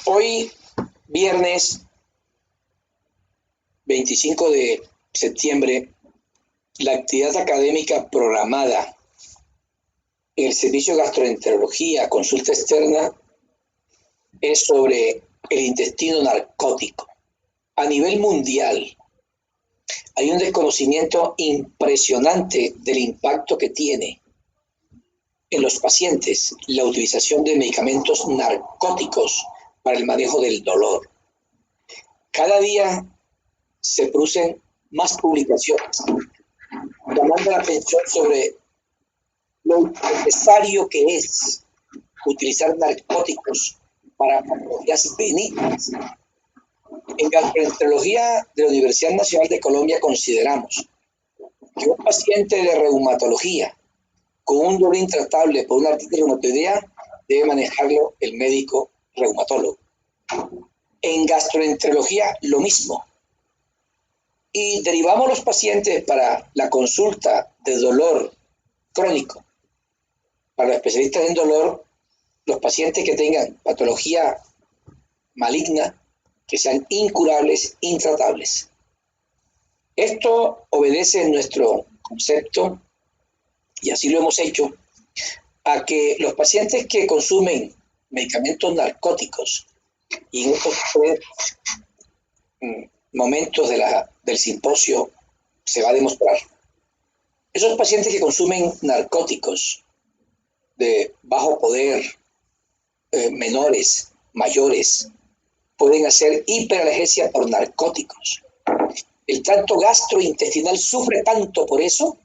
Hoy, viernes 25 de septiembre, la actividad académica programada en el servicio de gastroenterología, consulta externa, es sobre el intestino narcótico. A nivel mundial, hay un desconocimiento impresionante del impacto que tiene en los pacientes la utilización de medicamentos narcóticos para el manejo del dolor. Cada día se producen más publicaciones llamando la atención sobre lo necesario que es utilizar narcóticos para patologías benignas. En gastroenterología de la Universidad Nacional de Colombia consideramos que un paciente de reumatología con un dolor intratable por una artritis reumatoidea debe manejarlo el médico reumatólogo. En gastroenterología lo mismo. Y derivamos los pacientes para la consulta de dolor crónico. Para los especialistas en dolor, los pacientes que tengan patología maligna, que sean incurables, intratables. Esto obedece en nuestro concepto, y así lo hemos hecho, a que los pacientes que consumen medicamentos narcóticos, y en estos tres momentos del simposio se va a demostrar, esos pacientes que consumen narcóticos de bajo poder, menores, mayores, pueden hacer hiperalgesia por narcóticos. El tracto gastrointestinal sufre tanto por eso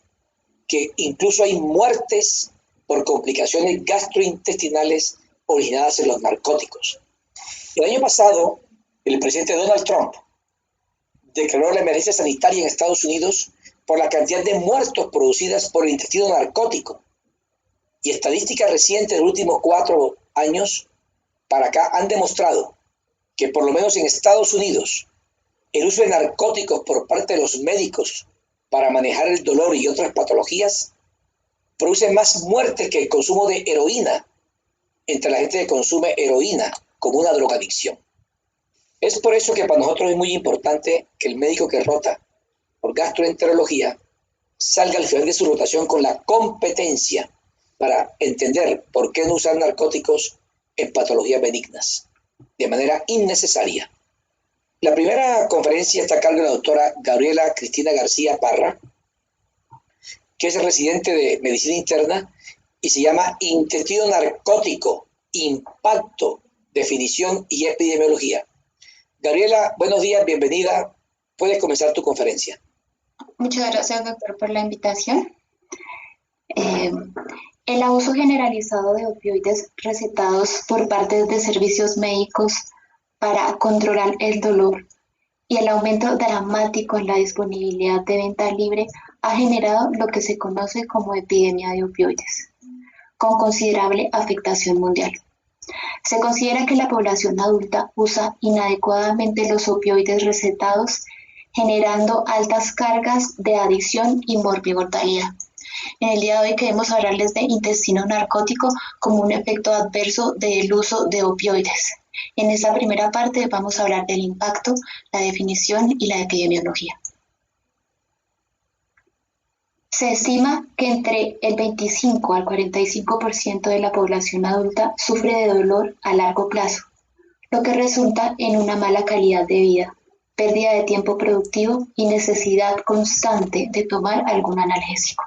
que incluso hay muertes por complicaciones gastrointestinales originadas en los narcóticos. El año pasado, el presidente Donald Trump declaró la emergencia sanitaria en Estados Unidos por la cantidad de muertos producidas por el intestino narcótico. Y estadísticas recientes de los últimos 4 años para acá han demostrado que por lo menos en Estados Unidos el uso de narcóticos por parte de los médicos para manejar el dolor y otras patologías produce más muertes que el consumo de heroína entre la gente que consume heroína como una drogadicción. Es por eso que para nosotros es muy importante que el médico que rota por gastroenterología salga al final de su rotación con la competencia para entender por qué no usar narcóticos en patologías benignas de manera innecesaria. La primera conferencia está a cargo de la doctora Gabriela Cristina García Parra, que es residente de medicina interna y se llama Intestino narcótico, impacto, definición y epidemiología. Gabriela, buenos días, bienvenida. Puedes comenzar tu conferencia. Muchas gracias, doctor, por la invitación. El abuso generalizado de opioides recetados por parte de servicios médicos para controlar el dolor y el aumento dramático en la disponibilidad de venta libre ha generado lo que se conoce como epidemia de opioides, con considerable afectación mundial. Se considera que la población adulta usa inadecuadamente los opioides recetados, generando altas cargas de adicción y morbimortalidad. En el día de hoy queremos hablarles de intestino narcótico como un efecto adverso del uso de opioides. En esta primera parte vamos a hablar del impacto, la definición y la epidemiología. Se estima que entre el 25 al 45% de la población adulta sufre de dolor a largo plazo, lo que resulta en una mala calidad de vida, pérdida de tiempo productivo y necesidad constante de tomar algún analgésico.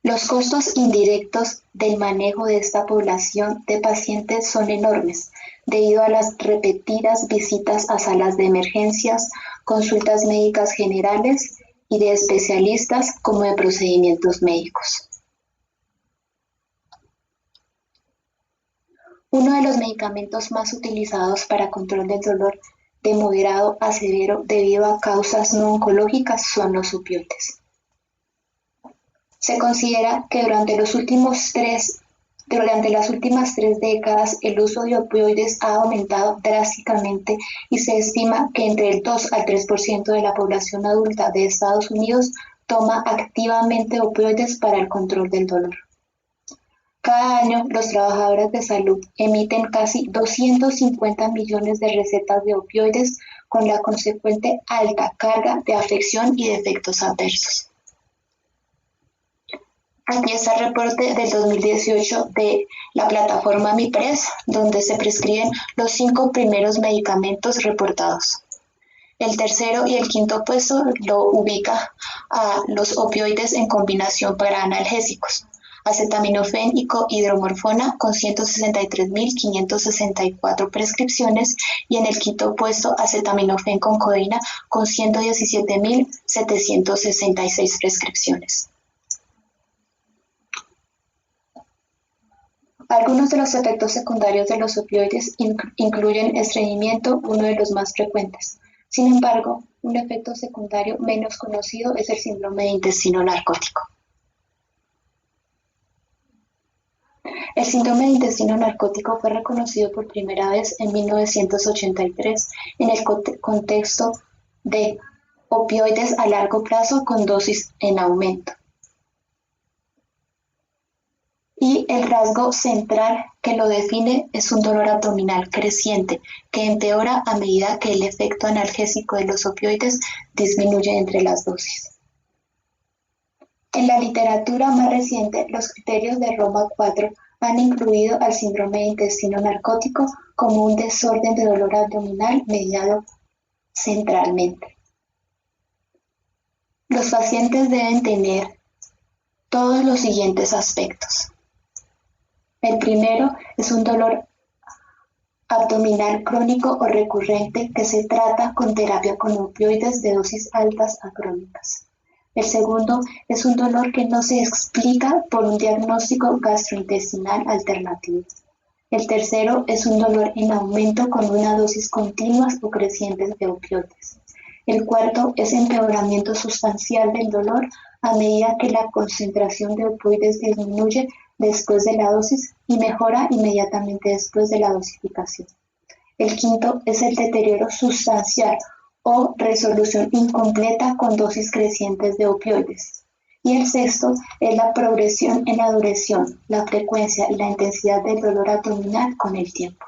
Los costos indirectos del manejo de esta población de pacientes son enormes, debido a las repetidas visitas a salas de emergencias, consultas médicas generales y de especialistas como de procedimientos médicos. Uno de los medicamentos más utilizados para control del dolor de moderado a severo debido a causas no oncológicas son los opioides. Se considera que durante las últimas 3 décadas el uso de opioides ha aumentado drásticamente y se estima que entre el 2 al 3% de la población adulta de Estados Unidos toma activamente opioides para el control del dolor. Cada año, los trabajadores de salud emiten casi 250 millones de recetas de opioides con la consecuente alta carga de afección y de efectos adversos. Aquí está el reporte del 2018 de la plataforma MIPRES, donde se prescriben los 5 primeros medicamentos reportados. El tercero y el quinto puesto lo ubica a los opioides en combinación para analgésicos, acetaminofén y hidromorfona con 163.564 prescripciones, y en el quinto puesto acetaminofén con codeína con 117.766 prescripciones. Algunos de los efectos secundarios de los opioides incluyen estreñimiento, uno de los más frecuentes. Sin embargo, un efecto secundario menos conocido es el síndrome de intestino narcótico. El síndrome de intestino narcótico fue reconocido por primera vez en 1983 en el contexto de opioides a largo plazo con dosis en aumento. Y el rasgo central que lo define es un dolor abdominal creciente que empeora a medida que el efecto analgésico de los opioides disminuye entre las dosis. En la literatura más reciente, los criterios de Roma IV han incluido al síndrome de intestino narcótico como un desorden de dolor abdominal mediado centralmente. Los pacientes deben tener todos los siguientes aspectos. El primero es un dolor abdominal crónico o recurrente que se trata con terapia con opioides de dosis altas a crónicas. El segundo es un dolor que no se explica por un diagnóstico gastrointestinal alternativo. El tercero es un dolor en aumento con una dosis continuas o crecientes de opioides. El cuarto es empeoramiento sustancial del dolor a medida que la concentración de opioides disminuye después de la dosis y mejora inmediatamente después de la dosificación. El quinto es el deterioro sustancial o resolución incompleta con dosis crecientes de opioides. Y el sexto es la progresión en la duración, la frecuencia y la intensidad del dolor abdominal con el tiempo.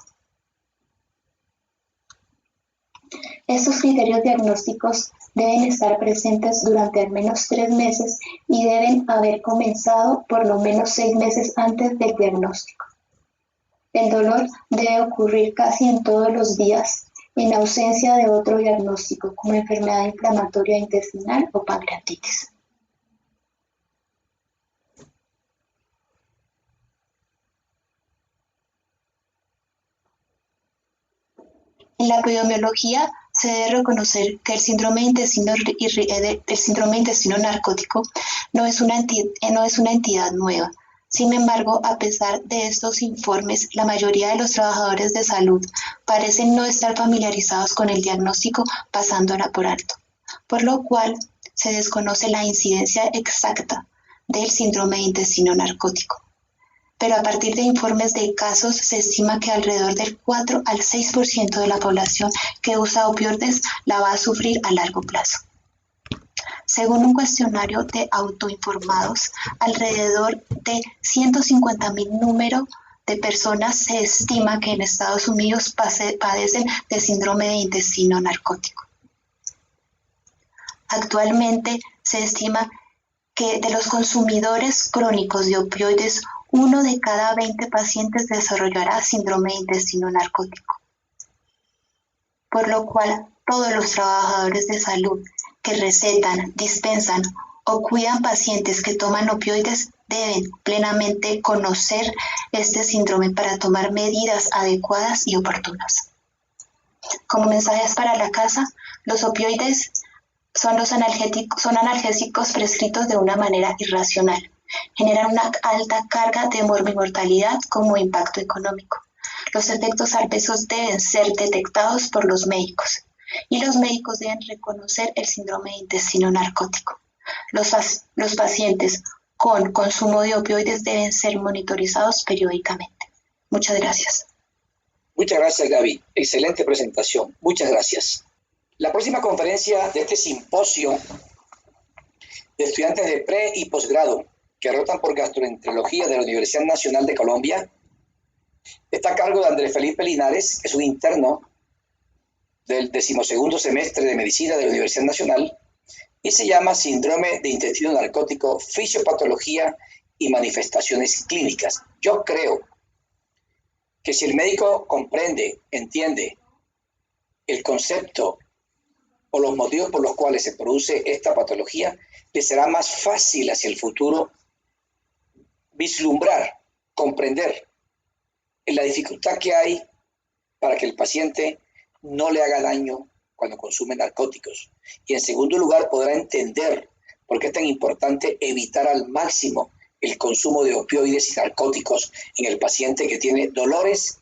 Estos criterios diagnósticos deben estar presentes durante al menos 3 meses y deben haber comenzado por lo menos 6 meses antes del diagnóstico. El dolor debe ocurrir casi en todos los días, en ausencia de otro diagnóstico, como enfermedad inflamatoria intestinal o pancreatitis. En la epidemiología se debe reconocer que el síndrome de intestino narcótico no es una entidad nueva. Sin embargo, a pesar de estos informes, la mayoría de los trabajadores de salud parecen no estar familiarizados con el diagnóstico, pasándola por alto, por lo cual se desconoce la incidencia exacta del síndrome de intestino narcótico. Pero a partir de informes de casos se estima que alrededor del 4 al 6% de la población que usa opioides la va a sufrir a largo plazo. Según un cuestionario de autoinformados, alrededor de 150.000 número de personas se estima que en Estados Unidos padecen de síndrome de intestino narcótico. Actualmente se estima que de los consumidores crónicos de opioides, 1 de cada 20 pacientes desarrollará síndrome de intestino narcótico. Por lo cual, todos los trabajadores de salud que recetan, dispensan o cuidan pacientes que toman opioides deben plenamente conocer este síndrome para tomar medidas adecuadas y oportunas. Como mensajes para la casa, los opioides son analgésicos prescritos de una manera irracional. Generan una alta carga de mortalidad como impacto económico. Los efectos adversos deben ser detectados por los médicos y los médicos deben reconocer el síndrome de intestino narcótico. Los pacientes con consumo de opioides deben ser monitorizados periódicamente. Muchas gracias. Muchas gracias, Gaby. Excelente presentación. Muchas gracias. La próxima conferencia de este simposio de estudiantes de pre y posgrado que rotan por gastroenterología de la Universidad Nacional de Colombia. Está a cargo de Andrés Felipe Linares, que es un interno del 12º semestre de Medicina de la Universidad Nacional, y se llama Síndrome de Intestino Narcótico, Fisiopatología y Manifestaciones Clínicas. Yo creo que si el médico comprende, entiende el concepto o los motivos por los cuales se produce esta patología, le será más fácil hacia el futuro vislumbrar, comprender la dificultad que hay para que el paciente no le haga daño cuando consume narcóticos. Y en segundo lugar, podrá entender por qué es tan importante evitar al máximo el consumo de opioides y narcóticos en el paciente que tiene dolores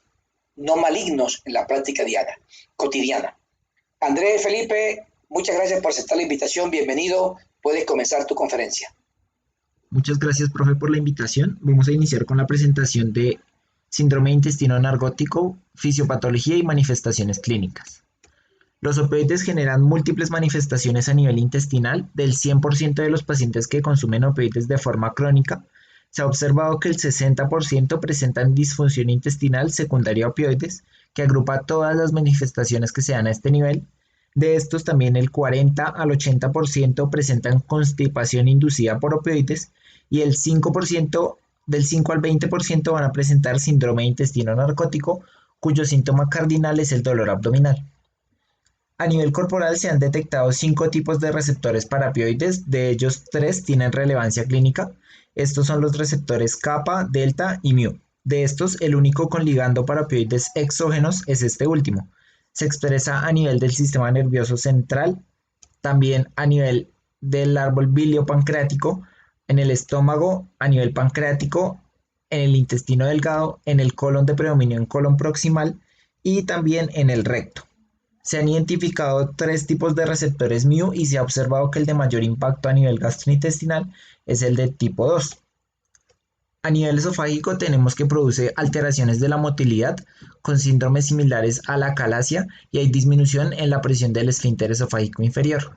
no malignos en la práctica diaria, cotidiana. Andrés Felipe, muchas gracias por aceptar la invitación. Bienvenido. Puedes comenzar tu conferencia. Muchas gracias, profe, por la invitación. Vamos a iniciar con la presentación de síndrome de intestino narcótico, fisiopatología y manifestaciones clínicas. Los opioides generan múltiples manifestaciones a nivel intestinal. Del 100% de los pacientes que consumen opioides de forma crónica, se ha observado que el 60% presentan disfunción intestinal secundaria a opioides, que agrupa todas las manifestaciones que se dan a este nivel. De estos, también el 40 al 80% presentan constipación inducida por opioides y el 5%, del 5 al 20% van a presentar síndrome de intestino narcótico, cuyo síntoma cardinal es el dolor abdominal. A nivel corporal se han detectado 5 tipos de receptores para opioides, de ellos 3 tienen relevancia clínica. Estos son los receptores kappa, delta y mu. De estos, el único con ligando para opioides exógenos es este último. Se expresa a nivel del sistema nervioso central, también a nivel del árbol biliopancreático, en el estómago, a nivel pancreático, en el intestino delgado, en el colon de predominio en colon proximal y también en el recto. Se han identificado 3 tipos de receptores mu y se ha observado que el de mayor impacto a nivel gastrointestinal es el de tipo 2. A nivel esofágico tenemos que produce alteraciones de la motilidad con síndromes similares a la acalasia y hay disminución en la presión del esfínter esofágico inferior.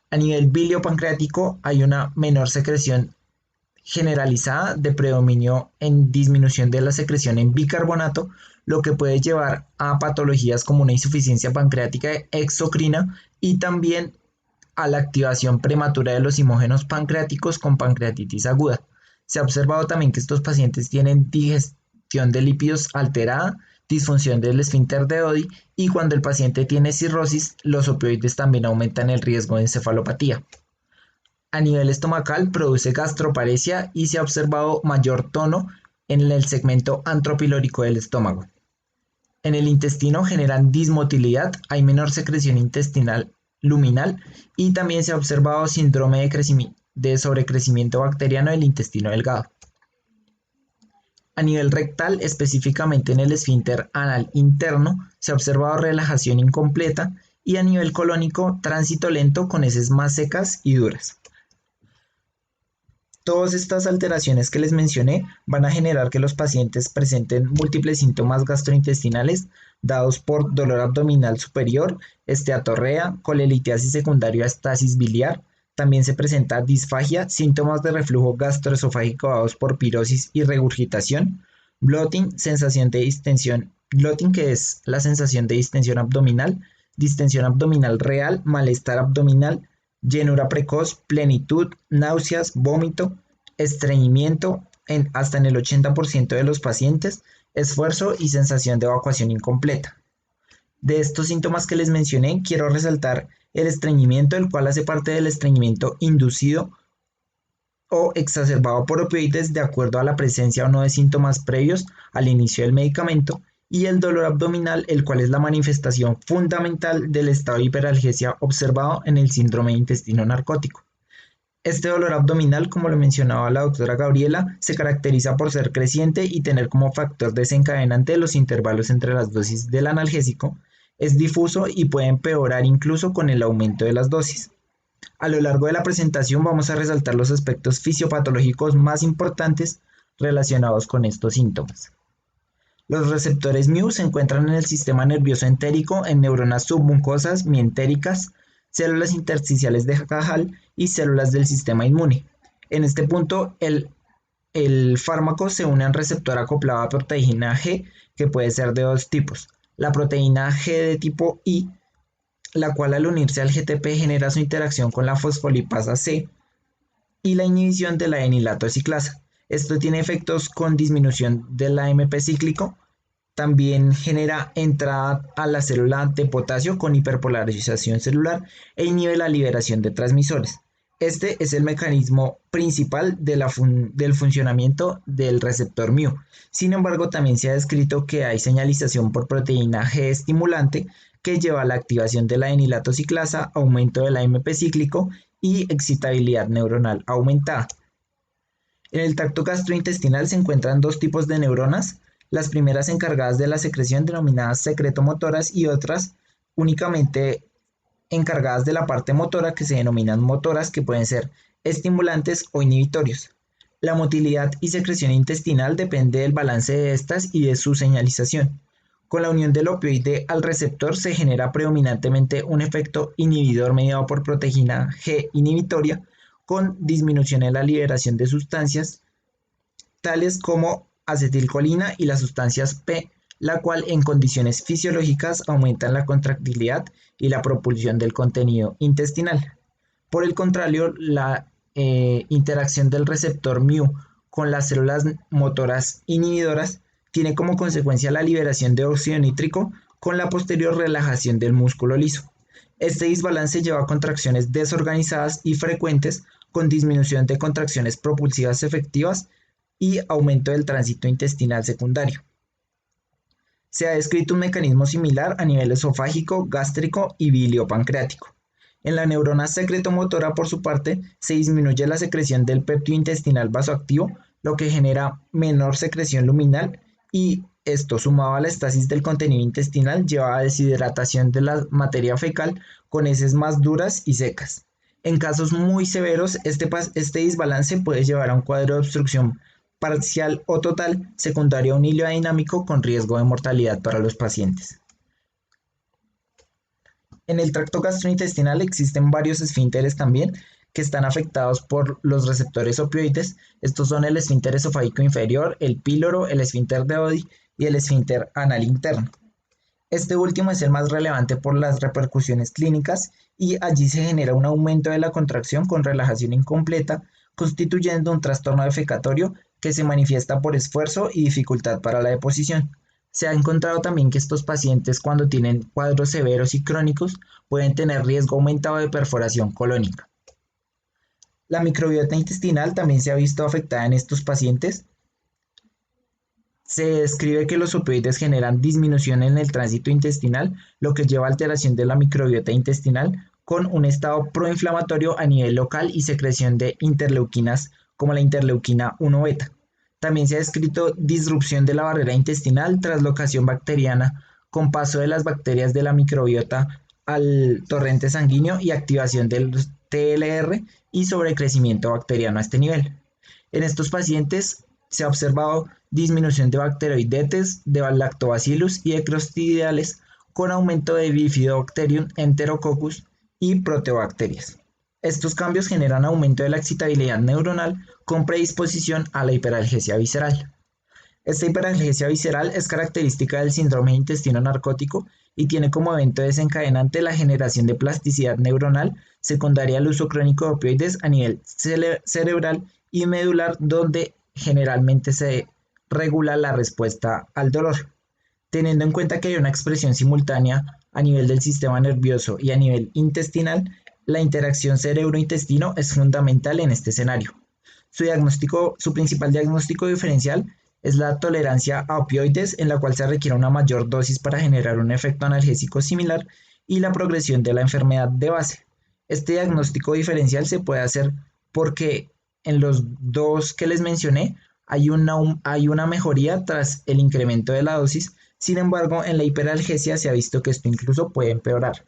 A nivel biliopancreático hay una menor secreción generalizada de predominio en disminución de la secreción en bicarbonato, lo que puede llevar a patologías como una insuficiencia pancreática exocrina y también a la activación prematura de los hemógenos pancreáticos con pancreatitis aguda. Se ha observado también que estos pacientes tienen digestión de lípidos alterada, disfunción del esfínter de Oddi y cuando el paciente tiene cirrosis, los opioides también aumentan el riesgo de encefalopatía. A nivel estomacal produce gastroparesia y se ha observado mayor tono en el segmento antropilórico del estómago. En el intestino generan dismotilidad, hay menor secreción intestinal luminal y también se ha observado síndrome de sobrecrecimiento bacteriano del intestino delgado. A nivel rectal, específicamente en el esfínter anal interno, se ha observado relajación incompleta y a nivel colónico, tránsito lento con heces más secas y duras. Todas estas alteraciones que les mencioné van a generar que los pacientes presenten múltiples síntomas gastrointestinales dados por dolor abdominal superior, esteatorrea, colelitiasis secundaria a estasis biliar. También se presenta disfagia, síntomas de reflujo gastroesofágico dados por pirosis y regurgitación, bloating, sensación de distensión, bloating que es la sensación de distensión abdominal real, malestar abdominal, llenura precoz, plenitud, náuseas, vómito, estreñimiento hasta en el 80% de los pacientes, esfuerzo y sensación de evacuación incompleta. De estos síntomas que les mencioné, quiero resaltar el estreñimiento, el cual hace parte del estreñimiento inducido o exacerbado por opioides de acuerdo a la presencia o no de síntomas previos al inicio del medicamento, y el dolor abdominal, el cual es la manifestación fundamental del estado de hiperalgesia observado en el síndrome de intestino narcótico. Este dolor abdominal, como lo mencionaba la doctora Gabriela, se caracteriza por ser creciente y tener como factor desencadenante los intervalos entre las dosis del analgésico, es difuso y puede empeorar incluso con el aumento de las dosis. A lo largo de la presentación vamos a resaltar los aspectos fisiopatológicos más importantes relacionados con estos síntomas. Los receptores mu se encuentran en el sistema nervioso entérico en neuronas submucosas mientéricas, células intersticiales de Cajal y células del sistema inmune. En este punto, el fármaco se une a un receptor acoplado a proteína G, que puede ser de dos tipos. La proteína G de tipo I, la cual al unirse al GTP genera su interacción con la fosfolipasa C, y la inhibición de la enilato ciclasa. Esto tiene efectos con disminución del AMP cíclico. También genera entrada a la célula de potasio con hiperpolarización celular e inhibe la liberación de transmisores. Este es el mecanismo principal del funcionamiento del receptor μ. Sin embargo, también se ha descrito que hay señalización por proteína G estimulante que lleva a la activación de la enilato ciclasa, aumento del AMP cíclico y excitabilidad neuronal aumentada. En el tracto gastrointestinal se encuentran dos tipos de neuronas, las primeras encargadas de la secreción denominadas secretomotoras y otras únicamente encargadas de la parte motora que se denominan motoras, que pueden ser estimulantes o inhibitorios. La motilidad y secreción intestinal depende del balance de estas y de su señalización. Con la unión del opioide al receptor se genera predominantemente un efecto inhibidor mediado por proteína G inhibitoria, con disminución en la liberación de sustancias tales como acetilcolina y las sustancias P, la cual en condiciones fisiológicas aumentan la contractilidad y la propulsión del contenido intestinal. Por el contrario, la interacción del receptor μ con las células motoras inhibidoras tiene como consecuencia la liberación de óxido nítrico con la posterior relajación del músculo liso. Este desbalance lleva a contracciones desorganizadas y frecuentes con disminución de contracciones propulsivas efectivas y aumento del tránsito intestinal secundario. Se ha descrito un mecanismo similar a nivel esofágico, gástrico y biliopancreático. En la neurona secretomotora, por su parte, se disminuye la secreción del péptido intestinal vasoactivo, lo que genera menor secreción luminal, y esto, sumado a la estasis del contenido intestinal, lleva a deshidratación de la materia fecal con heces más duras y secas. En casos muy severos, este desbalance puede llevar a un cuadro de obstrucción parcial o total, secundario a un hilo dinámico con riesgo de mortalidad para los pacientes. En el tracto gastrointestinal existen varios esfínteres también que están afectados por los receptores opioides. Estos son el esfínter esofágico inferior, el píloro, el esfínter de Oddi y el esfínter anal interno. Este último es el más relevante por las repercusiones clínicas y allí se genera un aumento de la contracción con relajación incompleta, constituyendo un trastorno defecatorio que se manifiesta por esfuerzo y dificultad para la deposición. Se ha encontrado también que estos pacientes, cuando tienen cuadros severos y crónicos, pueden tener riesgo aumentado de perforación colónica. La microbiota intestinal también se ha visto afectada en estos pacientes. Se describe que los opioides generan disminución en el tránsito intestinal, lo que lleva a alteración de la microbiota intestinal con un estado proinflamatorio a nivel local y secreción de interleuquinas como la interleuquina 1 beta. También se ha descrito disrupción de la barrera intestinal, traslocación bacteriana con paso de las bacterias de la microbiota al torrente sanguíneo y activación del TLR y sobrecrecimiento bacteriano a este nivel. En estos pacientes se ha observado disminución de bacteroidetes, de lactobacillus y de clostridiales con aumento de Bifidobacterium, Enterococcus y proteobacterias. Estos cambios generan aumento de la excitabilidad neuronal con predisposición a la hiperalgesia visceral. Esta hiperalgesia visceral es característica del síndrome de intestino narcótico y tiene como evento desencadenante la generación de plasticidad neuronal secundaria al uso crónico de opioides a nivel cerebral y medular, donde generalmente se regula la respuesta al dolor. Teniendo en cuenta que hay una expresión simultánea a nivel del sistema nervioso y a nivel intestinal, la interacción cerebro-intestino es fundamental en este escenario. Su principal diagnóstico diferencial es la tolerancia a opioides, en la cual se requiere una mayor dosis para generar un efecto analgésico similar, y la progresión de la enfermedad de base. Este diagnóstico diferencial se puede hacer porque en los dos que les mencioné hay una mejoría tras el incremento de la dosis. Sin embargo, en la hiperalgesia se ha visto que esto incluso puede empeorar.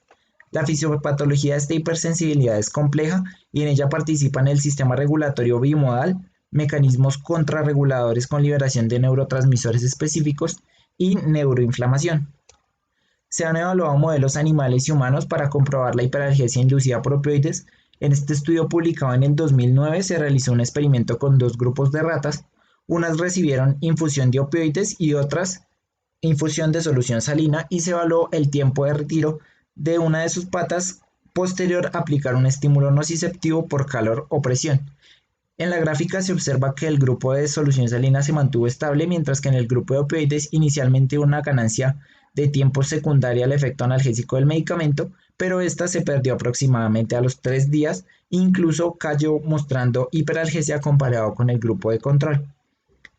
La fisiopatología de esta hipersensibilidad es compleja y en ella participan el sistema regulatorio bimodal, mecanismos contrarreguladores con liberación de neurotransmisores específicos y neuroinflamación. Se han evaluado modelos animales y humanos para comprobar la hiperalgesia inducida por opioides En este estudio publicado en el 2009 se realizó un experimento con dos grupos de ratas. Unas recibieron infusión de opioides y otras infusión de solución salina y se evaluó el tiempo de retiro de una de sus patas posterior a aplicar un estímulo nociceptivo por calor o presión. En la gráfica se observa que el grupo de solución salina se mantuvo estable, mientras que en el grupo de opioides inicialmente hubo una ganancia de tiempo secundaria al efecto analgésico del medicamento, pero esta se perdió aproximadamente a los 3 días, incluso cayó mostrando hiperalgesia comparado con el grupo de control.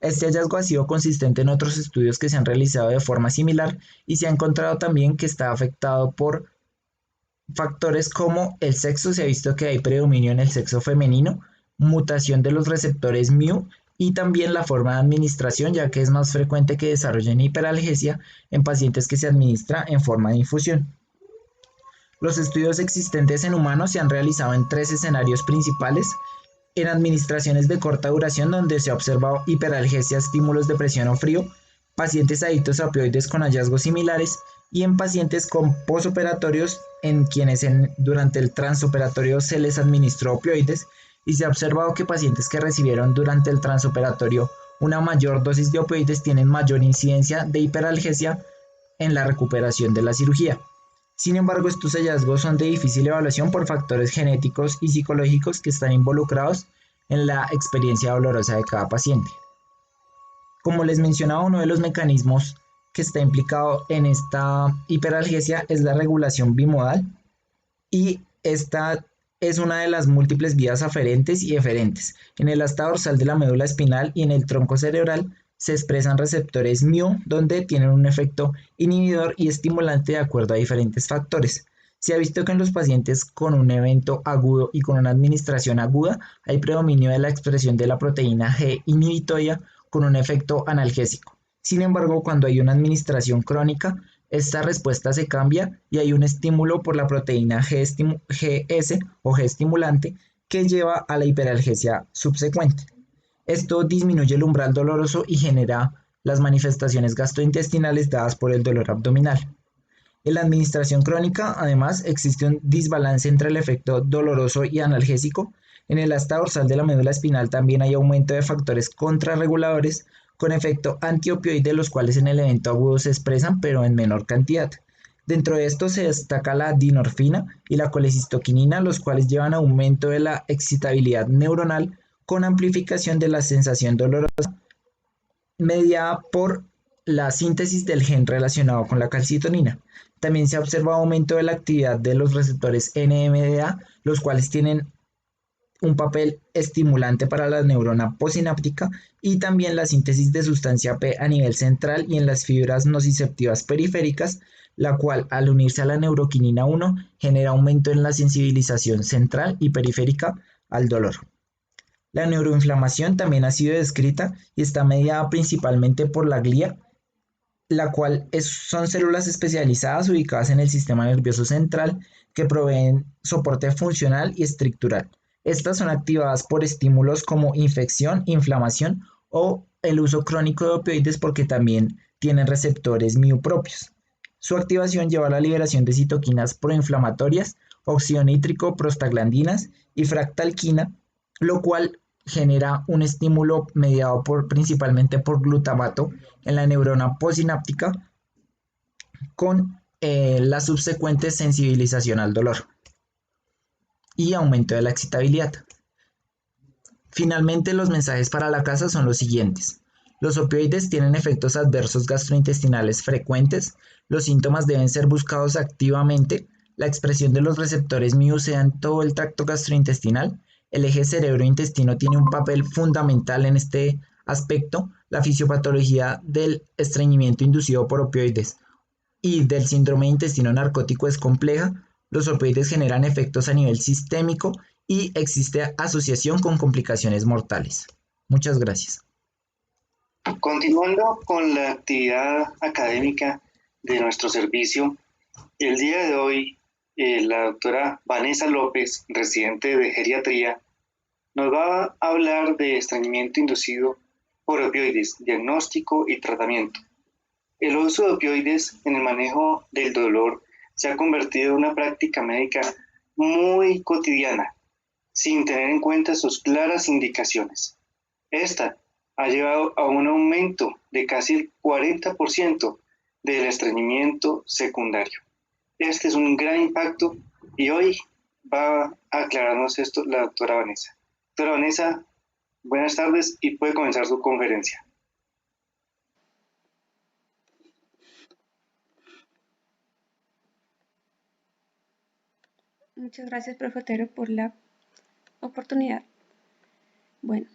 Este hallazgo ha sido consistente en otros estudios que se han realizado de forma similar y se ha encontrado también que está afectado por factores como el sexo. Se ha visto que hay predominio en el sexo femenino, mutación de los receptores mu y también la forma de administración, ya que es más frecuente que desarrollen hiperalgesia en pacientes que se administra en forma de infusión. Los estudios existentes en humanos se han realizado en 3 escenarios principales: en administraciones de corta duración, donde se ha observado hiperalgesia, estímulos de presión o frío, pacientes adictos a opioides con hallazgos similares, y en pacientes con posoperatorios, en quienes durante el transoperatorio se les administró opioides, y se ha observado que pacientes que recibieron durante el transoperatorio una mayor dosis de opioides tienen mayor incidencia de hiperalgesia en la recuperación de la cirugía. Sin embargo, estos hallazgos son de difícil evaluación por factores genéticos y psicológicos que están involucrados en la experiencia dolorosa de cada paciente. Como les mencionaba, uno de los mecanismos que está implicado en esta hiperalgesia es la regulación bimodal, y esta es una de las múltiples vías aferentes y eferentes. En el asta dorsal de la médula espinal y en el tronco cerebral se expresan receptores mu, donde tienen un efecto inhibidor y estimulante de acuerdo a diferentes factores. Se ha visto que en los pacientes con un evento agudo y con una administración aguda hay predominio de la expresión de la proteína G inhibitoria con un efecto analgésico. Sin embargo, cuando hay una administración crónica, esta respuesta se cambia y hay un estímulo por la proteína GS o G estimulante que lleva a la hiperalgesia subsecuente. Esto disminuye el umbral doloroso y genera las manifestaciones gastrointestinales dadas por el dolor abdominal. En la administración crónica, además, existe un desbalance entre el efecto doloroso y analgésico. En el asta dorsal de la médula espinal también hay aumento de factores contrarreguladores con efecto antiopioide, los cuales en el evento agudo se expresan, pero en menor cantidad. Dentro de esto se destaca la dinorfina y la colecistoquinina, los cuales llevan a aumento de la excitabilidad neuronal con amplificación de la sensación dolorosa mediada por la síntesis del gen relacionado con la calcitonina. También se ha observado aumento de la actividad de los receptores NMDA, los cuales tienen un papel estimulante para la neurona postsináptica, y también la síntesis de sustancia P a nivel central y en las fibras nociceptivas periféricas, la cual al unirse a la neuroquinina 1 genera aumento en la sensibilización central y periférica al dolor. La neuroinflamación también ha sido descrita y está mediada principalmente por la glía, la cual son células especializadas ubicadas en el sistema nervioso central que proveen soporte funcional y estructural. Estas son activadas por estímulos como infección, inflamación o el uso crónico de opioides, porque también tienen receptores mu propios. Su activación lleva a la liberación de citoquinas proinflamatorias, óxido nítrico, prostaglandinas y fractalquina, lo cual genera un estímulo mediado principalmente por glutamato en la neurona postsináptica con la subsecuente sensibilización al dolor y aumento de la excitabilidad. Finalmente, los mensajes para la casa son los siguientes. Los opioides tienen efectos adversos gastrointestinales frecuentes. Los síntomas deben ser buscados activamente. La expresión de los receptores mu se da en todo el tracto gastrointestinal. El eje cerebro-intestino tiene un papel fundamental en este aspecto. La fisiopatología del estreñimiento inducido por opioides y del síndrome de intestino narcótico es compleja. Los opioides generan efectos a nivel sistémico y existe asociación con complicaciones mortales. Muchas gracias. Continuando con la actividad académica de nuestro servicio, el día de hoy la doctora Vanessa López, residente de geriatría, nos va a hablar de estreñimiento inducido por opioides, diagnóstico y tratamiento. El uso de opioides en el manejo del dolor se ha convertido en una práctica médica muy cotidiana sin tener en cuenta sus claras indicaciones. Esta ha llevado a un aumento de casi el 40% del estreñimiento secundario. Este es un gran impacto y hoy va a aclararnos esto la doctora Vanessa. Doctora Vanessa, buenas tardes y puede comenzar su conferencia. Muchas gracias, profe Otero, por la oportunidad. Bueno,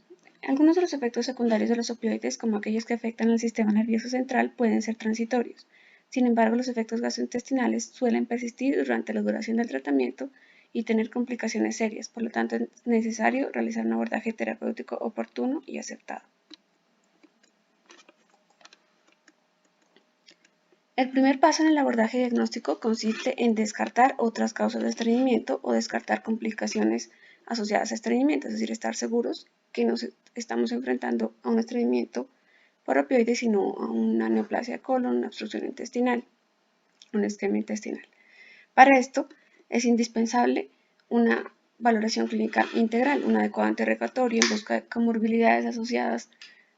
algunos de los efectos secundarios de los opioides, como aquellos que afectan al sistema nervioso central, pueden ser transitorios. Sin embargo, los efectos gastrointestinales suelen persistir durante la duración del tratamiento y tener complicaciones serias. Por lo tanto, es necesario realizar un abordaje terapéutico oportuno y acertado. El primer paso en el abordaje diagnóstico consiste en descartar otras causas de estreñimiento o descartar complicaciones asociadas a estreñimiento, es decir, estar seguros que no estamos enfrentando a un estreñimiento por opioides, sino a una neoplasia de colon, una obstrucción intestinal, un esquema intestinal. Para esto es indispensable una valoración clínica integral, un adecuado interrogatorio en busca de comorbilidades asociadas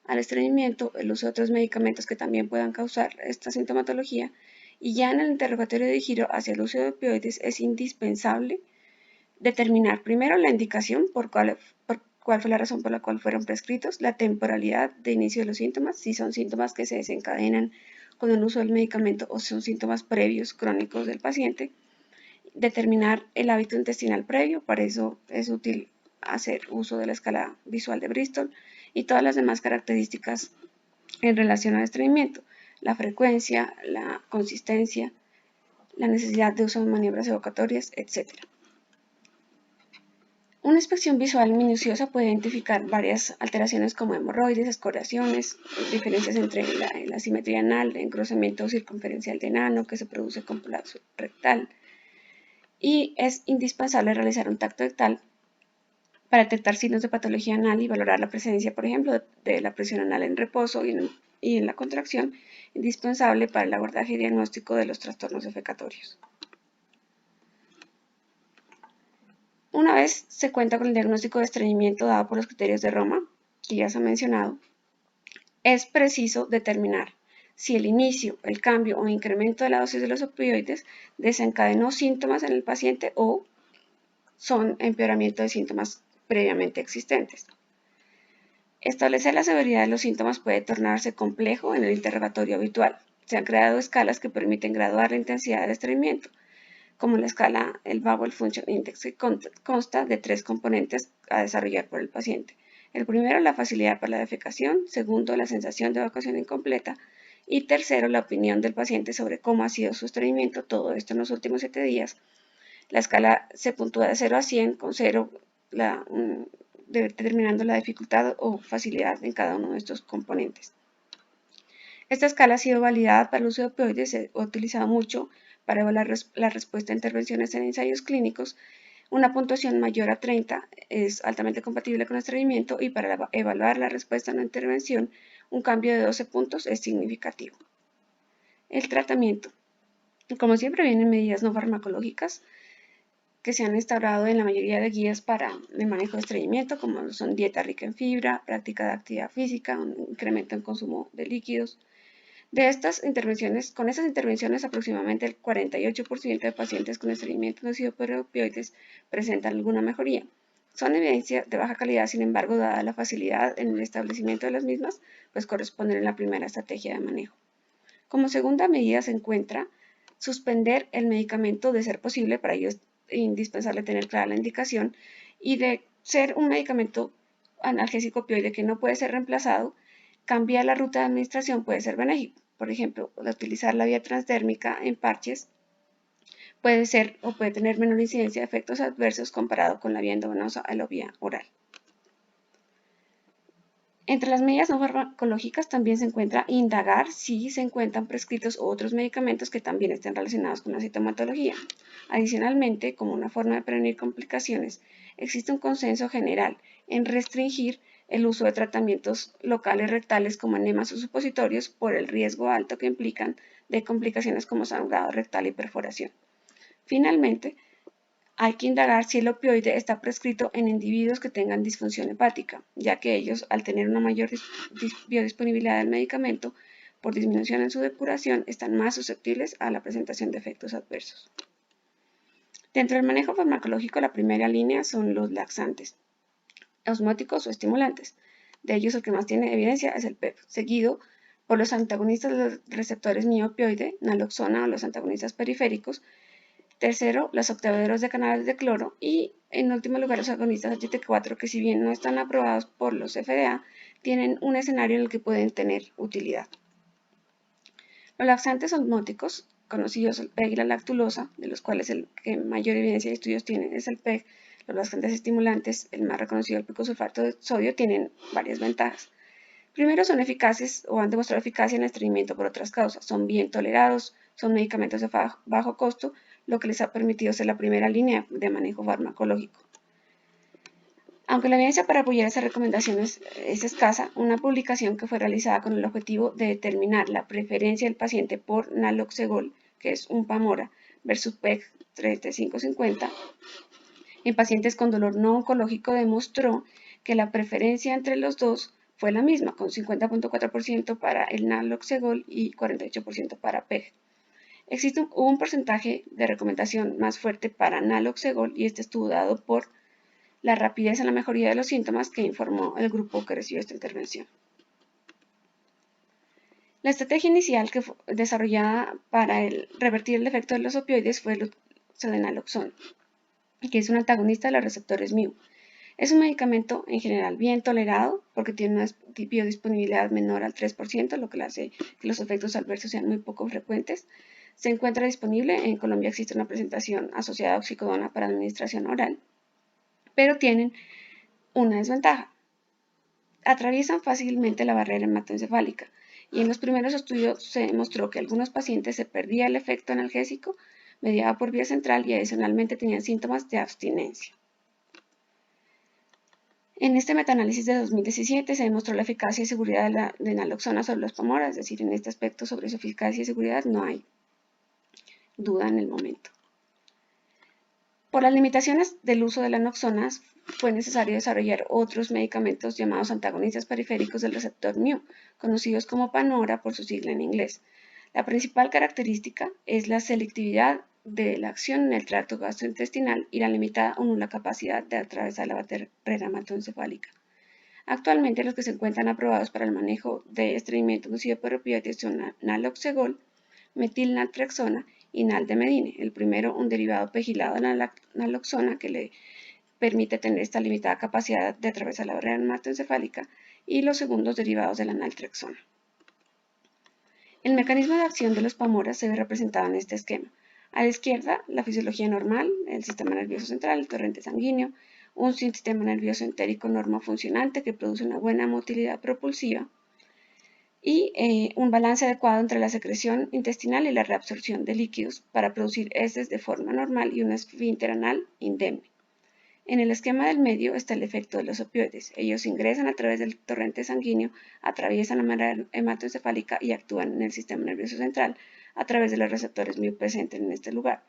al estreñimiento, el uso de otros medicamentos que también puedan causar esta sintomatología, y ya en el interrogatorio de giro hacia el uso de opioides es indispensable determinar primero la indicación por cuál fue la razón por la cual fueron prescritos, la temporalidad de inicio de los síntomas, si son síntomas que se desencadenan con el uso del medicamento o son síntomas previos crónicos del paciente, determinar el hábito intestinal previo, para eso es útil hacer uso de la escala visual de Bristol, y todas las demás características en relación al estreñimiento, la frecuencia, la consistencia, la necesidad de uso de maniobras evocatorias, etc. Una inspección visual minuciosa puede identificar varias alteraciones como hemorroides, escoriaciones, diferencias entre la simetría anal, el engrosamiento circunferencial de ano que se produce con prolapso rectal, y es indispensable realizar un tacto rectal para detectar signos de patología anal y valorar la presencia, por ejemplo, de la presión anal en reposo y en la contracción, indispensable para el abordaje y diagnóstico de los trastornos defecatorios. Una vez se cuenta con el diagnóstico de estreñimiento dado por los criterios de Roma, que ya se ha mencionado, es preciso determinar si el inicio, el cambio o incremento de la dosis de los opioides desencadenó síntomas en el paciente o son empeoramiento de síntomas previamente existentes. Establecer la severidad de los síntomas puede tornarse complejo en el interrogatorio habitual. Se han creado escalas que permiten graduar la intensidad del estreñimiento, como la escala el Bowel Function Index, que consta de 3 componentes a desarrollar por el paciente. El primero, la facilidad para la defecación; segundo, la sensación de evacuación incompleta; y tercero, la opinión del paciente sobre cómo ha sido su estreñimiento, todo esto en los últimos 7 días. La escala se puntúa de 0 a 100, con 0 determinando la dificultad o facilidad en cada uno de estos componentes. Esta escala ha sido validada para el uso de opioides, se ha utilizado mucho para evaluar la respuesta a intervenciones en ensayos clínicos. Una puntuación mayor a 30 es altamente compatible con estreñimiento, y para evaluar la respuesta a una intervención, un cambio de 12 puntos es significativo. El tratamiento. Como siempre, vienen medidas no farmacológicas que se han instaurado en la mayoría de guías para el manejo de estreñimiento, como son dieta rica en fibra, práctica de actividad física, un incremento en consumo de líquidos. Con estas intervenciones, aproximadamente el 48% de pacientes con estreñimiento inducido por opioides presentan alguna mejoría. Son evidencia de baja calidad, sin embargo, dada la facilidad en el establecimiento de las mismas, pues corresponden a la primera estrategia de manejo. Como segunda medida se encuentra suspender el medicamento de ser posible, para ello es indispensable tener clara la indicación, y de ser un medicamento analgésico opioide que no puede ser reemplazado, cambiar la ruta de administración puede ser benéfico. Por ejemplo, utilizar la vía transdérmica en parches puede tener menor incidencia de efectos adversos comparado con la vía endovenosa a la vía oral. Entre las medidas no farmacológicas también se encuentra indagar si se encuentran prescritos otros medicamentos que también estén relacionados con la sintomatología. Adicionalmente, como una forma de prevenir complicaciones, existe un consenso general en restringir el uso de tratamientos locales rectales como enemas o supositorios por el riesgo alto que implican de complicaciones como sangrado rectal y perforación. Finalmente, hay que indagar si el opioide está prescrito en individuos que tengan disfunción hepática, ya que ellos, al tener una mayor biodisponibilidad del medicamento, por disminución en su depuración, están más susceptibles a la presentación de efectos adversos. Dentro del manejo farmacológico, la primera línea son los laxantes, osmóticos o estimulantes. De ellos, el que más tiene evidencia es el PEP, seguido por los antagonistas de los receptores miopioide, naloxona o los antagonistas periféricos. Tercero, los octavederos de canales de cloro y, en último lugar, los agonistas HT4, que si bien no están aprobados por los FDA, tienen un escenario en el que pueden tener utilidad. Los laxantes osmóticos, conocidos el PEG y la lactulosa, de los cuales el que mayor evidencia de estudios tienen es el PEG. Los laxantes estimulantes, el más reconocido, el picosulfato de sodio, tienen varias ventajas. Primero, son eficaces o han demostrado eficacia en el estreñimiento por otras causas. Son bien tolerados, son medicamentos de bajo costo, lo que les ha permitido ser la primera línea de manejo farmacológico. Aunque la evidencia para apoyar esas recomendaciones es escasa, una publicación que fue realizada con el objetivo de determinar la preferencia del paciente por naloxegol, que es un Pamora, versus PEG 3550, en pacientes con dolor no oncológico demostró que la preferencia entre los dos fue la misma, con 50.4% para el naloxegol y 48% para PEG. Existe un porcentaje de recomendación más fuerte para naloxegol y este estuvo dado por la rapidez en la mejoría de los síntomas que informó el grupo que recibió esta intervención. La estrategia inicial que fue desarrollada para revertir el efecto de los opioides fue el uso de naloxona, que es un antagonista de los receptores mu. Es un medicamento en general bien tolerado porque tiene una biodisponibilidad menor al 3%, lo que hace que los efectos adversos sean muy poco frecuentes. Se encuentra disponible, en Colombia existe una presentación asociada a oxicodona para administración oral, pero tienen una desventaja. Atraviesan fácilmente la barrera hematoencefálica y en los primeros estudios se demostró que algunos pacientes se perdía el efecto analgésico mediado por vía central y adicionalmente tenían síntomas de abstinencia. En este metaanálisis de 2017 se demostró la eficacia y seguridad de naloxona sobre los Pamora, es decir, en este aspecto sobre su eficacia y seguridad no hay duda en el momento. Por las limitaciones del uso de las naloxonas, fue necesario desarrollar otros medicamentos llamados antagonistas periféricos del receptor mu, conocidos como Panora por su sigla en inglés. La principal característica es la selectividad de la acción en el tracto gastrointestinal y la limitada o nula capacidad de atravesar la barrera hematoencefálica. Actualmente los que se encuentran aprobados para el manejo de estreñimiento inducido por opioides son naloxegol, metilnaltrexona y naldemedine. El primero, un derivado pegilado de la naloxona que le permite tener esta limitada capacidad de atravesar la barrera hematoencefálica, y los segundos derivados de la naltrexona. El mecanismo de acción de los Pamoras se ve representado en este esquema. A la izquierda, la fisiología normal, el sistema nervioso central, el torrente sanguíneo, un sistema nervioso entérico normofuncionante que produce una buena motilidad propulsiva, y un balance adecuado entre la secreción intestinal y la reabsorción de líquidos para producir heces de forma normal y un esfínter anal indemne. En el esquema del medio está el efecto de los opioides. Ellos ingresan a través del torrente sanguíneo, atraviesan la barrera hematoencefálica y actúan en el sistema nervioso central a través de los receptores mu presentes en este lugar.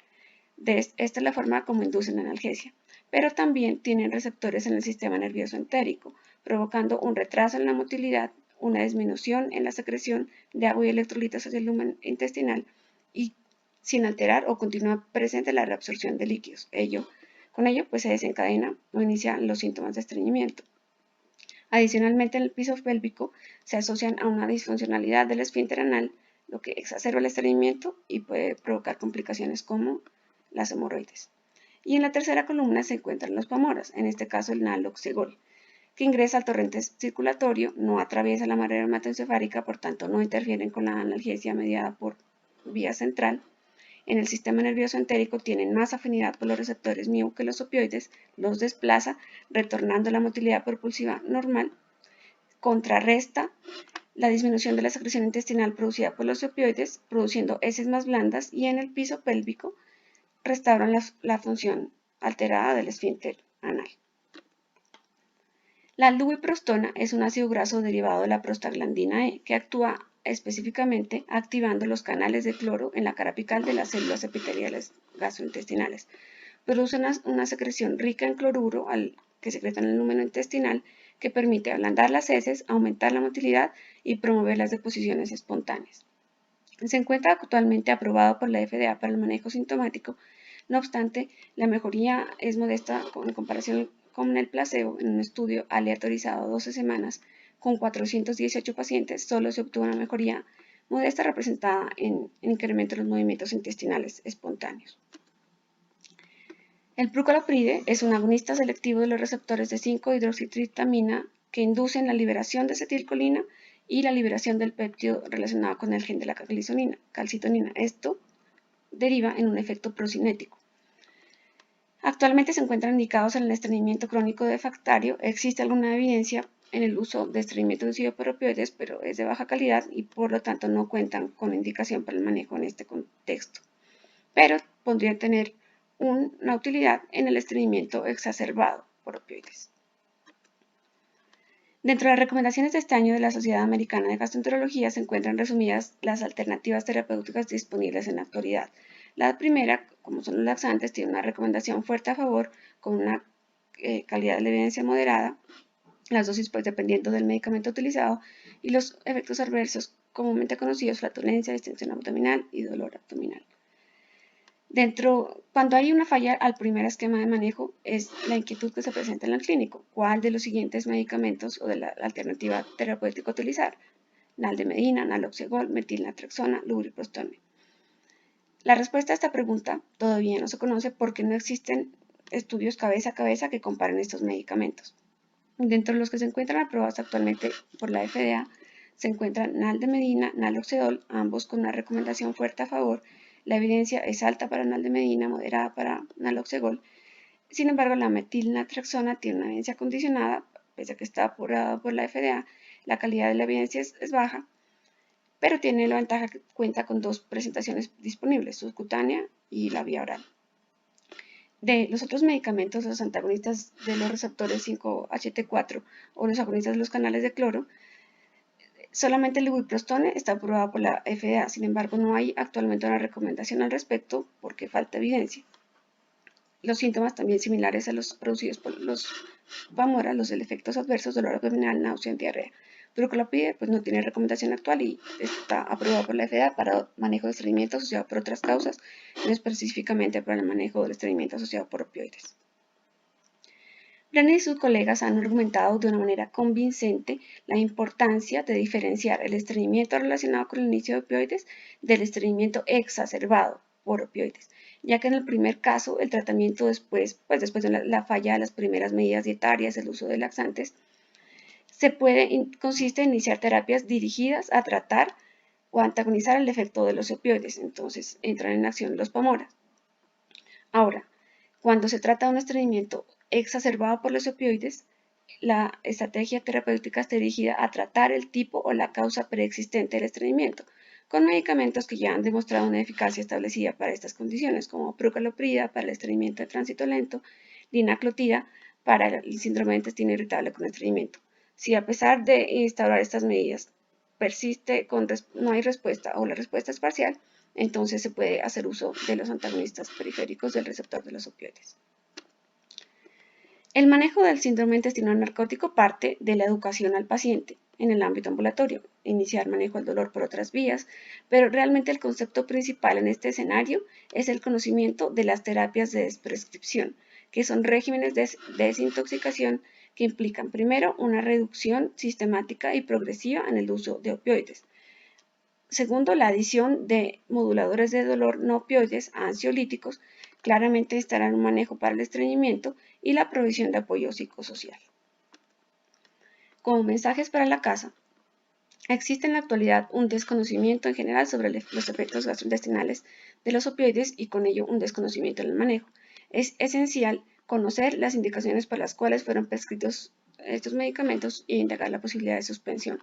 Esta es la forma como inducen la analgesia, pero también tienen receptores en el sistema nervioso entérico, provocando un retraso en la motilidad, una disminución en la secreción de agua y electrolitos hacia el lumen intestinal y sin alterar o continuar presente la reabsorción de líquidos. Con ello, pues se desencadena o inician los síntomas de estreñimiento. Adicionalmente, en el piso pélvico se asocian a una disfuncionalidad del esfínter anal, lo que exacerba el estreñimiento y puede provocar complicaciones como las hemorroides. Y en la tercera columna se encuentran los Pamoras, en este caso el naloxegol, que ingresa al torrente circulatorio, no atraviesa la barrera hematoencefálica, por tanto no interfieren con la analgesia mediada por vía central. En el sistema nervioso entérico tienen más afinidad por los receptores mu que los opioides, los desplaza, retornando la motilidad propulsiva normal, contrarresta la disminución de la secreción intestinal producida por los opioides, produciendo heces más blandas, y en el piso pélvico restauran la función alterada del esfínter anal. La lubiprostona es un ácido graso derivado de la prostaglandina E que actúa específicamente activando los canales de cloro en la cara apical de las células epiteliales gastrointestinales, Produce una secreción rica en cloruro que secreta en el lumen intestinal, que permite ablandar las heces, aumentar la motilidad y promover las deposiciones espontáneas. Se encuentra actualmente aprobado por la FDA para el manejo sintomático. No obstante, la mejoría es modesta en comparación con el placebo. En un estudio aleatorizado 12 semanas con 418 pacientes, solo se obtuvo una mejoría modesta representada en incremento de los movimientos intestinales espontáneos. El prucalopride es un agonista selectivo de los receptores de 5-hidroxitriptamina que inducen la liberación de acetilcolina y la liberación del péptido relacionado con el gen de la calcitonina. Esto deriva en un efecto procinético. Actualmente se encuentran indicados en el estreñimiento crónico refractario. Existe alguna evidencia en el uso de estreñimiento inducido por opioides, pero es de baja calidad y por lo tanto no cuentan con indicación para el manejo en este contexto. Pero podrían tener una utilidad en el estreñimiento exacerbado por opioides. Dentro de las recomendaciones de este año de la Sociedad Americana de Gastroenterología se encuentran resumidas las alternativas terapéuticas disponibles en la actualidad. La primera, como son los laxantes, tiene una recomendación fuerte a favor con una calidad de la evidencia moderada, las dosis pues dependiendo del medicamento utilizado y los efectos adversos comúnmente conocidos, flatulencia, distensión abdominal y dolor abdominal. Cuando hay una falla al primer esquema de manejo, es la inquietud que se presenta en el clínico. ¿Cuál de los siguientes medicamentos o de la alternativa terapéutica utilizar? Naldemedina, naloxegol, metilnaltrexona, lubiprostone. La respuesta a esta pregunta todavía no se conoce porque no existen estudios cabeza a cabeza que comparen estos medicamentos. Dentro de los que se encuentran aprobados actualmente por la FDA se encuentran naldemedina, naloxegol, ambos con una recomendación fuerte a favor. La evidencia es alta para naldemedina, moderada para naloxegol. Sin embargo, la metilnaltrexona tiene una evidencia condicionada, pese a que está aprobada por la FDA. La calidad de la evidencia es baja, pero tiene la ventaja que cuenta con dos presentaciones disponibles, subcutánea y la vía oral. De los otros medicamentos, los antagonistas de los receptores 5-HT4 o los agonistas de los canales de cloro, solamente el lubiprostone está aprobado por la FDA. Sin embargo, no hay actualmente una recomendación al respecto porque falta evidencia. Los síntomas también similares a los producidos por los Vamora, los efectos adversos, dolor abdominal, náusea, diarrea. Prucalopride pues no tiene recomendación actual y está aprobado por la FDA para manejo de estreñimiento asociado por otras causas, no específicamente para el manejo del estreñimiento asociado por opioides. Brenner y sus colegas han argumentado de una manera convincente la importancia de diferenciar el estreñimiento relacionado con el inicio de opioides del estreñimiento exacerbado por opioides, ya que en el primer caso el tratamiento después de la falla de las primeras medidas dietarias, el uso de laxantes, consiste en iniciar terapias dirigidas a tratar o antagonizar el efecto de los opioides. Entonces entran en acción los Vamora. Ahora, cuando se trata de un estreñimiento exacerbado por los opioides, la estrategia terapéutica está dirigida a tratar el tipo o la causa preexistente del estreñimiento, con medicamentos que ya han demostrado una eficacia establecida para estas condiciones, como prucaloprida para el estreñimiento de tránsito lento, linaclotida para el síndrome de intestino irritable con estreñimiento. Si a pesar de instaurar estas medidas no hay respuesta o la respuesta es parcial, entonces se puede hacer uso de los antagonistas periféricos del receptor de los opioides. El manejo del síndrome intestinal narcótico parte de la educación al paciente en el ámbito ambulatorio, iniciar manejo del dolor por otras vías, pero realmente el concepto principal en este escenario es el conocimiento de las terapias de desprescripción, que son regímenes de desintoxicación que implican primero una reducción sistemática y progresiva en el uso de opioides. Segundo, la adición de moduladores de dolor no opioides a ansiolíticos claramente estarán en un manejo para el estreñimiento y la provisión de apoyo psicosocial. Como mensajes para la casa, existe en la actualidad un desconocimiento en general sobre los efectos gastrointestinales de los opioides y con ello un desconocimiento en el manejo. Es esencial conocer las indicaciones para las cuales fueron prescritos estos medicamentos e indagar la posibilidad de suspensión.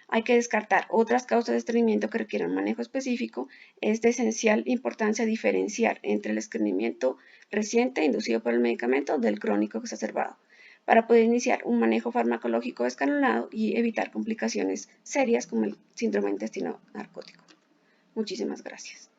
Hay que descartar otras causas de estreñimiento que requieran manejo específico. Es de esencial importancia diferenciar entre el estreñimiento reciente inducido por el medicamento del crónico exacerbado, para poder iniciar un manejo farmacológico escalonado y evitar complicaciones serias como el síndrome de intestino narcótico. Muchísimas gracias.